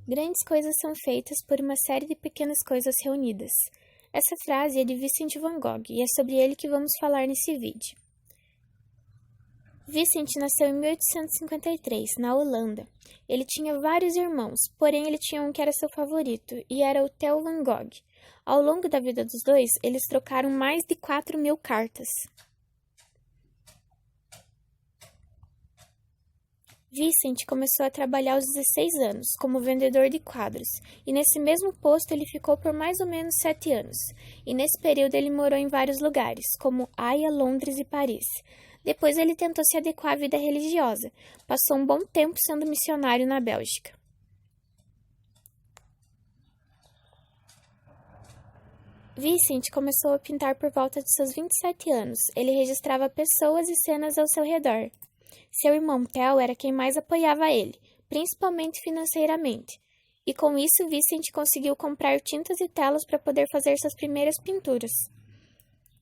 Grandes coisas são feitas por uma série de pequenas coisas reunidas. Essa frase é de Vincent van Gogh e é sobre ele que vamos falar nesse vídeo. Vincent nasceu em 1853, na Holanda. Ele tinha vários irmãos, porém ele tinha um que era seu favorito, e era o Theo van Gogh. Ao longo da vida dos dois, eles trocaram mais de 4.000 cartas. Vincent começou a trabalhar aos 16 anos, como vendedor de quadros, e nesse mesmo posto ele ficou por mais ou menos 7 anos. E nesse período ele morou em vários lugares, como Haia, Londres e Paris. Depois ele tentou se adequar à vida religiosa. Passou um bom tempo sendo missionário na Bélgica. Vincent começou a pintar por volta de seus 27 anos. Ele registrava pessoas e cenas ao seu redor. Seu irmão Theo era quem mais apoiava ele, principalmente financeiramente. E com isso, Vincent conseguiu comprar tintas e telas para poder fazer suas primeiras pinturas.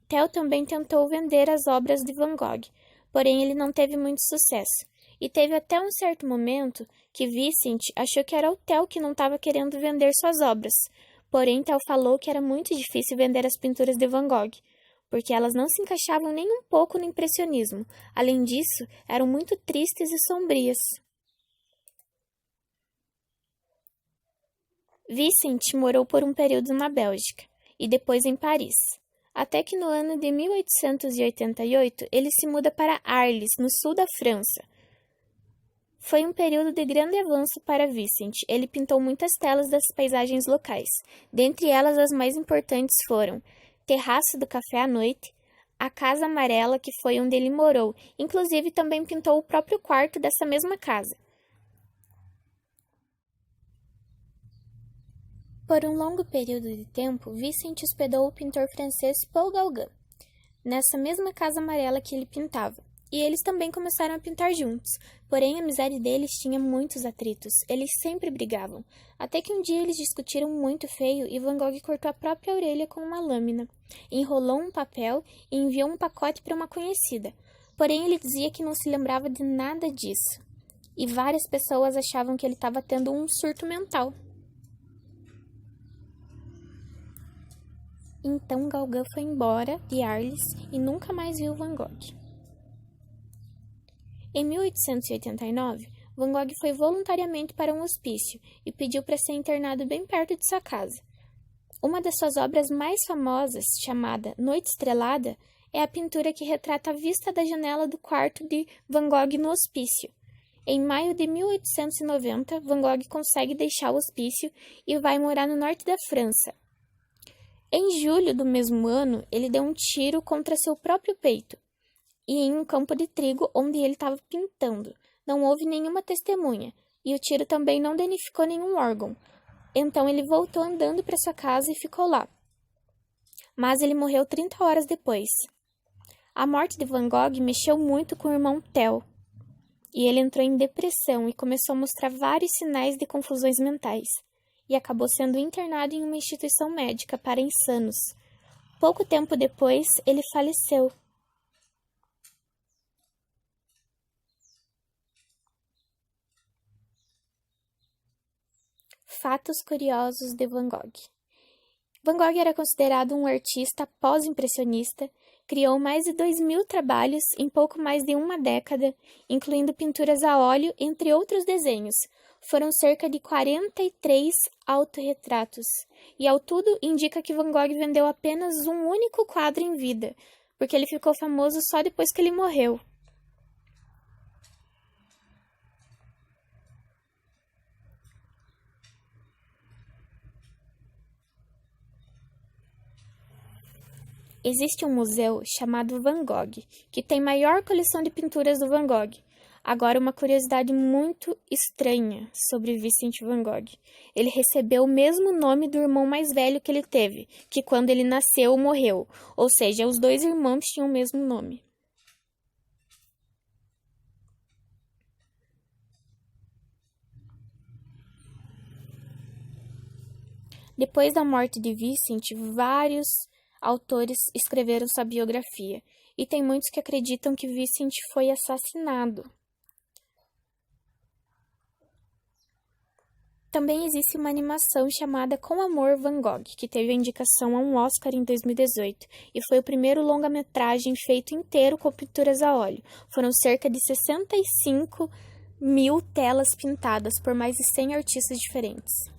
Theo também tentou vender as obras de Van Gogh, porém ele não teve muito sucesso. E teve até um certo momento que Vincent achou que era o Theo que não estava querendo vender suas obras. Porém, Theo falou que era muito difícil vender as pinturas de Van Gogh, porque elas não se encaixavam nem um pouco no impressionismo. Além disso, eram muito tristes e sombrias. Vincent morou por um período na Bélgica e depois em Paris, até que no ano de 1888 ele se muda para Arles, no sul da França. Foi um período de grande avanço para Vincent. Ele pintou muitas telas das paisagens locais. Dentre elas, as mais importantes foram Terraço do Café à Noite, a Casa Amarela, que foi onde ele morou. Inclusive, também pintou o próprio quarto dessa mesma casa. Por um longo período de tempo, Vincent hospedou o pintor francês Paul Gauguin, nessa mesma Casa Amarela que ele pintava. E eles também começaram a pintar juntos, porém a amizade deles tinha muitos atritos, eles sempre brigavam, até que um dia eles discutiram muito feio e Van Gogh cortou a própria orelha com uma lâmina, enrolou um papel e enviou um pacote para uma conhecida, porém ele dizia que não se lembrava de nada disso, e várias pessoas achavam que ele estava tendo um surto mental. Então Gauguin foi embora de Arles e nunca mais viu Van Gogh. Em 1889, Van Gogh foi voluntariamente para um hospício e pediu para ser internado bem perto de sua casa. Uma das suas obras mais famosas, chamada Noite Estrelada, é a pintura que retrata a vista da janela do quarto de Van Gogh no hospício. Em maio de 1890, Van Gogh consegue deixar o hospício e vai morar no norte da França. Em julho do mesmo ano, ele deu um tiro contra seu próprio peito e em um campo de trigo onde ele estava pintando. Não houve nenhuma testemunha, e o tiro também não danificou nenhum órgão. Então ele voltou andando para sua casa e ficou lá. Mas ele morreu 30 horas depois. A morte de Van Gogh mexeu muito com o irmão Theo, e ele entrou em depressão e começou a mostrar vários sinais de confusões mentais, e acabou sendo internado em uma instituição médica para insanos. Pouco tempo depois, ele faleceu. Fatos curiosos de Van Gogh. Van Gogh era considerado um artista pós-impressionista, criou mais de 2.000 trabalhos em pouco mais de uma década, incluindo pinturas a óleo, entre outros desenhos. Foram cerca de 43 autorretratos, e ao tudo indica que Van Gogh vendeu apenas um único quadro em vida, porque ele ficou famoso só depois que ele morreu. Existe um museu chamado Van Gogh, que tem maior coleção de pinturas do Van Gogh. Agora, uma curiosidade muito estranha sobre Vincent Van Gogh. Ele recebeu o mesmo nome do irmão mais velho que ele teve, que quando ele nasceu morreu. Ou seja, os dois irmãos tinham o mesmo nome. Depois da morte de Vincent, vários autores escreveram sua biografia, e tem muitos que acreditam que Vincent foi assassinado. Também existe uma animação chamada Com Amor, Van Gogh, que teve a indicação a um Oscar em 2018 e foi o primeiro longa-metragem feito inteiro com pinturas a óleo. Foram cerca de 65 mil telas pintadas por mais de 100 artistas diferentes.